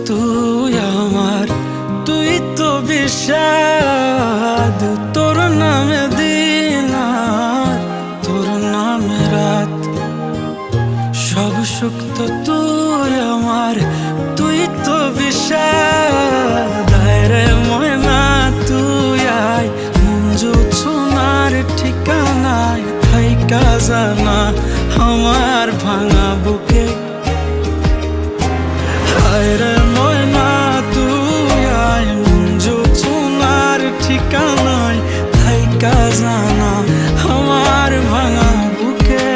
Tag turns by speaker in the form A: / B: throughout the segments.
A: তুই আমার, তুই তো বিষাদ। তোর নামে দিন আর তোর নামে রাত, সব সুখ তো তুই আমার, তুই তো বিষাদ। রে ময়না তুই আয়, মঞ্জু সোনার ঠিকানায় থাইকা জানা আমার ভাঙা বুকে। রে ময়না তুই আয়, মঞ্জু সোনার ঠিকানায় থাইকা জানা আমার ভাঙা বুকে।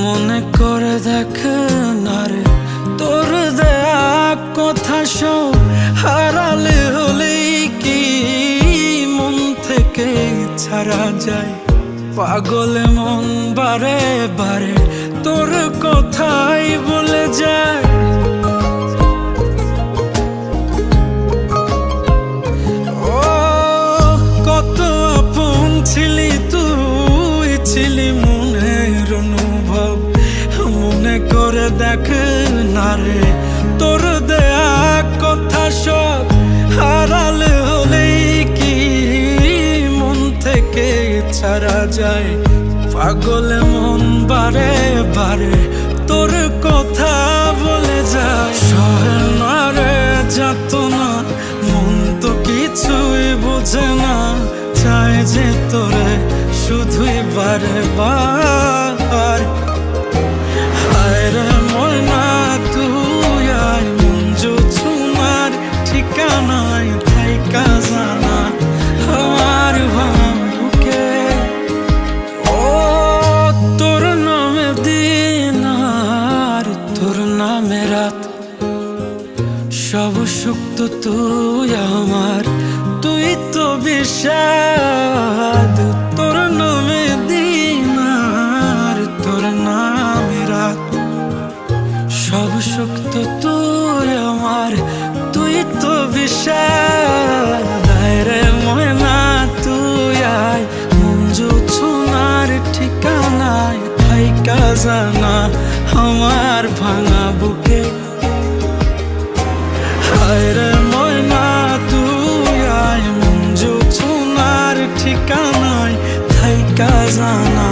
A: মনে করে দেখ না রে, তোর দেয়া কথা সব হারালে হলেই কি মন থেকে ছাড়া যায়? পাগলে মন বারে বারে তোর কথাই বলে যায়। ও কত আপন ছিলি তুই, ছিলি মনের অনুভব। মনে করে দেখ না রে, তোর দেয়া কথা সব হারালে হলেই কি মন থেকে ছাড়া যায়? পাগলে মন বারে বারে তোর কথা বলে যায়। সহে না রে যাতনা, মন তো কিছুই বোঝে না, চায় যে তোরে শুধুই বারে বার। রে ময়না তুই আয়, মঞ্জু সোনার ঠিকানায় থাইকা জানা আমার ভাঙা বুকে। ও তোর নামে দিন আর তোর নামে রাত, সব সুখ তো তুই আমার, তুই তো বিষাদ। তোর নামে দিন আর তোর নামে রাত, সব সুখ তো তুই আমার, তুই তো বিষাদ। রে ময়না তুই আয়, মঞ্জু সোনার ঠিকানায় থাইকা জানা আমার ভাঙা বুকে। রে ময়না তুই আয়, মঞ্জু সোনার ঠিকানায় থাইকা জানা